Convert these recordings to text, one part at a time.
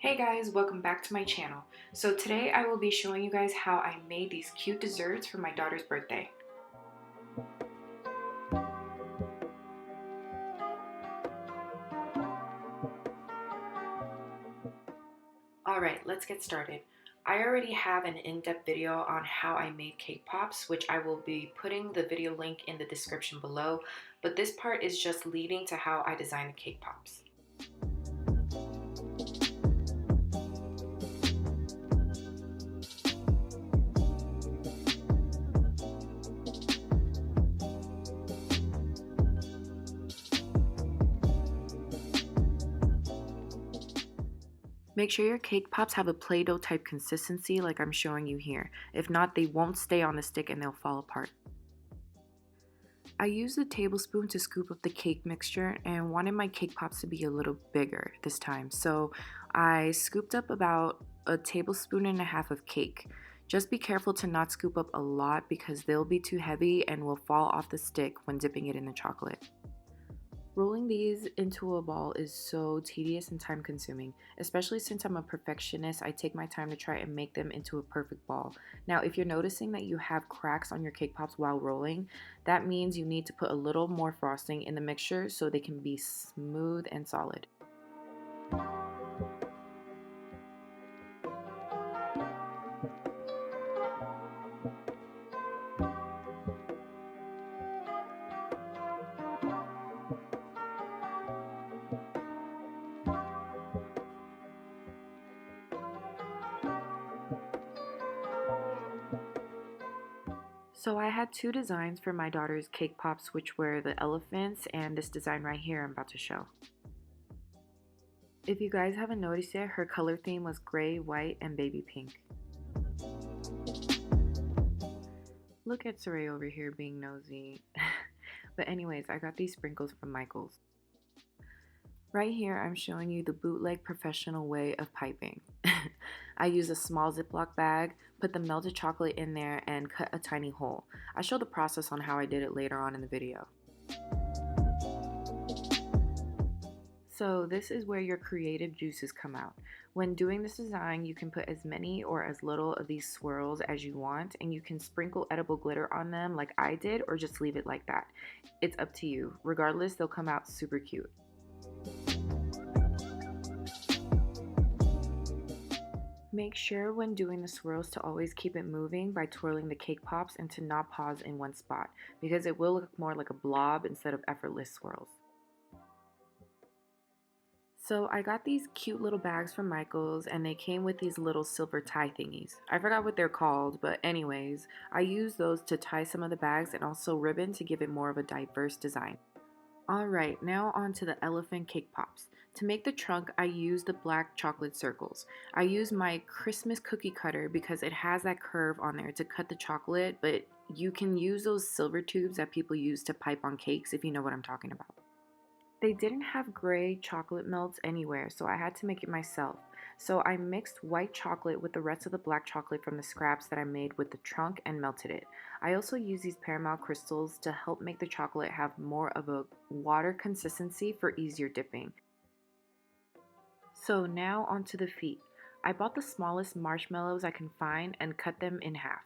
Hey guys, welcome back to my channel. So today I will be showing you guys how I made these cute desserts for my daughter's birthday. Alright, let's get started. I already have an in-depth video on how I made cake pops, which I will be putting the video link in the description below, but this part is just leading to how I designed the cake pops. Make sure your cake pops have a Play-Doh type consistency like I'm showing you here. If not, they won't stay on the stick and they'll fall apart. I used a tablespoon to scoop up the cake mixture and wanted my cake pops to be a little bigger this time. So I scooped up about a tablespoon and a half of cake. Just be careful to not scoop up a lot because they'll be too heavy and will fall off the stick when dipping it in the chocolate. Rolling these into a ball is so tedious and time consuming, especially since I'm a perfectionist. I take my time to try and make them into a perfect ball. Now, if you're noticing that you have cracks on your cake pops while rolling, that means you need to put a little more frosting in the mixture so they can be smooth and solid. So I had two designs for my daughter's cake pops, which were the elephants and this design right here I'm about to show. If you guys haven't noticed yet, her color theme was gray, white, and baby pink. Look at Saray over here being nosy. But anyways, I got these sprinkles from Michael's. Right here, I'm showing you the bootleg professional way of piping. I use a small Ziploc bag, put the melted chocolate in there, and cut a tiny hole. I show the process on how I did it later on in the video. So this is where your creative juices come out. When doing this design, you can put as many or as little of these swirls as you want, and you can sprinkle edible glitter on them like I did, or just leave it like that. It's up to you. Regardless, they'll come out super cute. Make sure when doing the swirls to always keep it moving by twirling the cake pops and to not pause in one spot, because it will look more like a blob instead of effortless swirls. So I got these cute little bags from Michael's and they came with these little silver tie thingies. I forgot what they're called, but anyways, I used those to tie some of the bags and also ribbon to give it more of a diverse design. Alright, now on to the elephant cake pops. To make the trunk, I used the black chocolate circles. I used my Christmas cookie cutter because it has that curve on there to cut the chocolate, but you can use those silver tubes that people use to pipe on cakes if you know what I'm talking about. They didn't have gray chocolate melts anywhere, so I had to make it myself. So I mixed white chocolate with the rest of the black chocolate from the scraps that I made with the trunk and melted it. I also used these caramel crystals to help make the chocolate have more of a water consistency for easier dipping. So now onto the feet. I bought the smallest marshmallows I can find and cut them in half.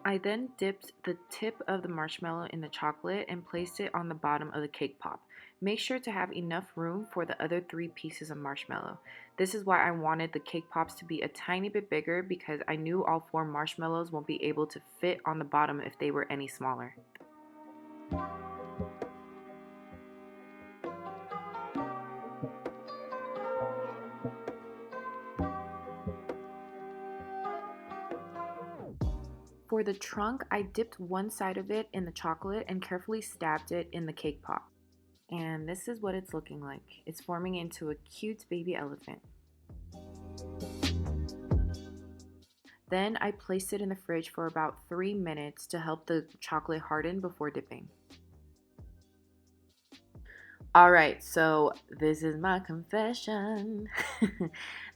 I then dipped the tip of the marshmallow in the chocolate and placed it on the bottom of the cake pop. Make sure to have enough room for the other 3 pieces of marshmallow. This is why I wanted the cake pops to be a tiny bit bigger because I knew all 4 marshmallows won't be able to fit on the bottom if they were any smaller. For the trunk, I dipped one side of it in the chocolate and carefully stabbed it in the cake pop. And this is what it's looking like. It's forming into a cute baby elephant. Then I placed it in the fridge for about 3 minutes to help the chocolate harden before dipping. Alright, so this is my confession.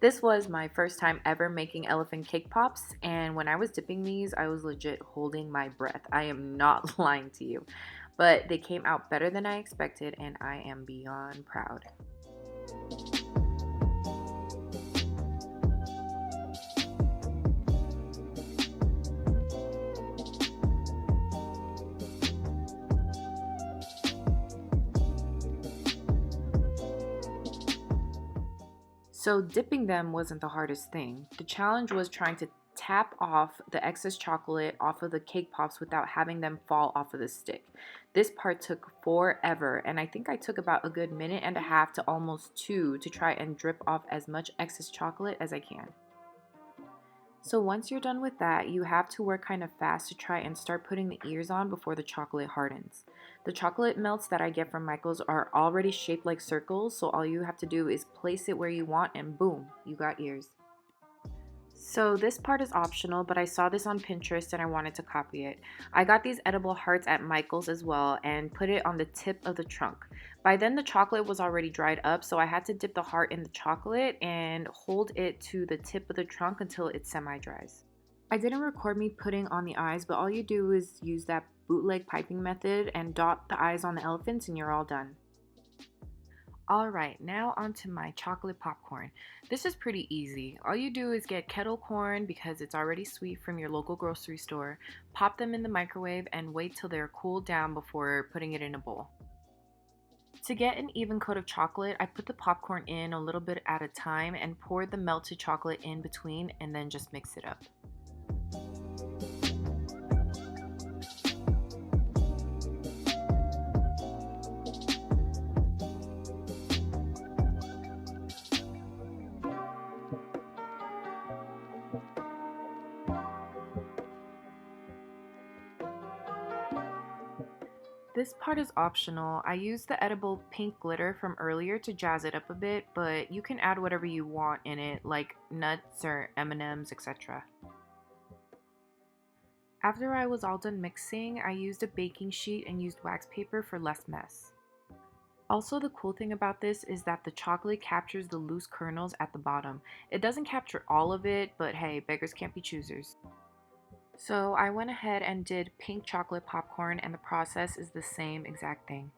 This was my first time ever making elephant cake pops, and when I was dipping these, I was legit holding my breath. I am not lying to you. But they came out better than I expected, and I am beyond proud. So dipping them wasn't the hardest thing. The challenge was trying to tap off the excess chocolate off of the cake pops without having them fall off of the stick. This part took forever, and I think I took about a good minute and a half to almost two to try and drip off as much excess chocolate as I can. So once you're done with that, you have to work kind of fast to try and start putting the ears on before the chocolate hardens. The chocolate melts that I get from Michael's are already shaped like circles, so all you have to do is place it where you want and boom, you got ears. So this part is optional, but I saw this on Pinterest and I wanted to copy it. I got these edible hearts at Michael's as well and put it on the tip of the trunk. By then the chocolate was already dried up, so I had to dip the heart in the chocolate and hold it to the tip of the trunk until it semi-dries. I didn't record me putting on the eyes, but all you do is use that bootleg piping method and dot the eyes on the elephants and you're all done. Alright, now onto my chocolate popcorn. This is pretty easy. All you do is get kettle corn because it's already sweet from your local grocery store, pop them in the microwave, and wait till they're cooled down before putting it in a bowl. To get an even coat of chocolate, I put the popcorn in a little bit at a time and pour the melted chocolate in between and then just mix it up. This part is optional. I used the edible pink glitter from earlier to jazz it up a bit, but you can add whatever you want in it, like nuts or M&Ms, etc. After I was all done mixing, I used a baking sheet and used wax paper for less mess. Also, the cool thing about this is that the chocolate captures the loose kernels at the bottom. It doesn't capture all of it, but hey, beggars can't be choosers. So I went ahead and did pink chocolate popcorn, and the process is the same exact thing.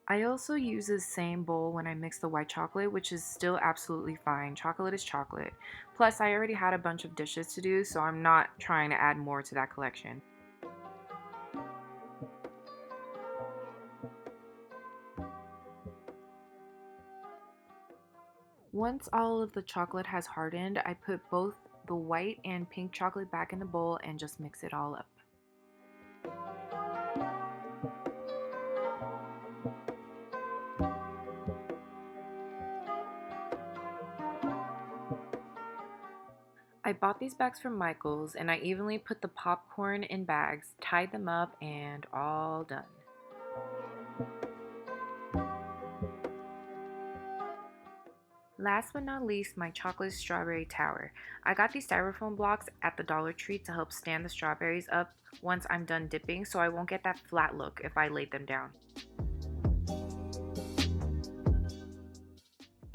I also use the same bowl when I mix the white chocolate, which is still absolutely fine. Chocolate is chocolate. Plus, I already had a bunch of dishes to do, so I'm not trying to add more to that collection. Once all of the chocolate has hardened, I put both the white and pink chocolate back in the bowl and just mix it all up. I bought these bags from Michael's and I evenly put the popcorn in bags, tied them up, and all done. Last but not least, my chocolate strawberry tower. I got these styrofoam blocks at the Dollar Tree to help stand the strawberries up once I'm done dipping so I won't get that flat look if I laid them down.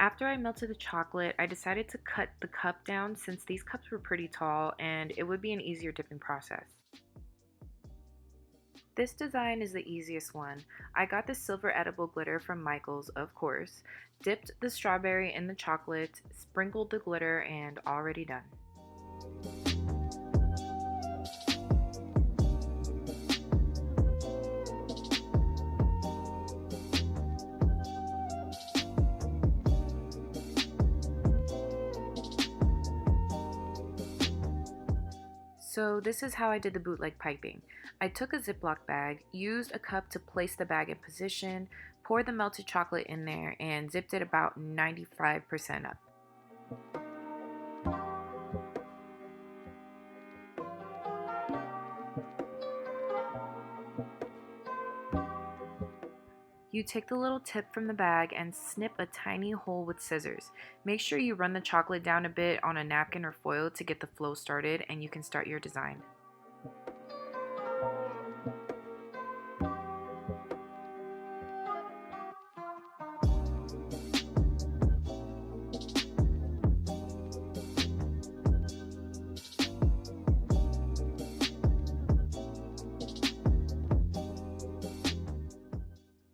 After I melted the chocolate, I decided to cut the cup down since these cups were pretty tall and it would be an easier dipping process. This design is the easiest one. I got the silver edible glitter from Michael's, of course, dipped the strawberry in the chocolate, sprinkled the glitter, and already done. So this is how I did the bootleg piping. I took a Ziploc bag, used a cup to place the bag in position, poured the melted chocolate in there, and zipped it about 95% up. You take the little tip from the bag and snip a tiny hole with scissors. Make sure you run the chocolate down a bit on a napkin or foil to get the flow started and you can start your design.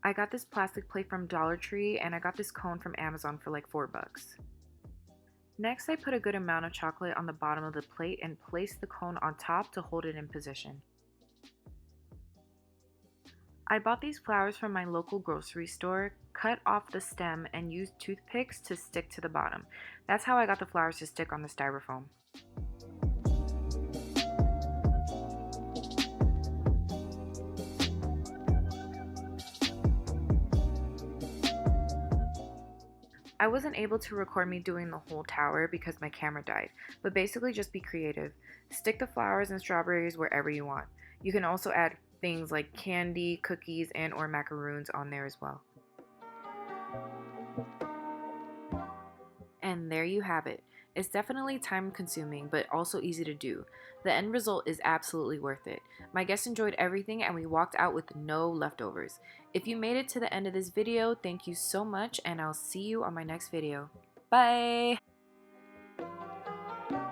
I got this plastic plate from Dollar Tree and I got this cone from Amazon for like $4. Next, I put a good amount of chocolate on the bottom of the plate and placed the cone on top to hold it in position. I bought these flowers from my local grocery store, cut off the stem, and used toothpicks to stick to the bottom. That's how I got the flowers to stick on the styrofoam. I wasn't able to record me doing the whole tower because my camera died, but basically just be creative. Stick the flowers and strawberries wherever you want. You can also add things like candy, cookies, and or macaroons on there as well. And there you have it. It's definitely time consuming, but also easy to do. The end result is absolutely worth it. My guests enjoyed everything and we walked out with no leftovers. If you made it to the end of this video, thank you so much and I'll see you on my next video. Bye!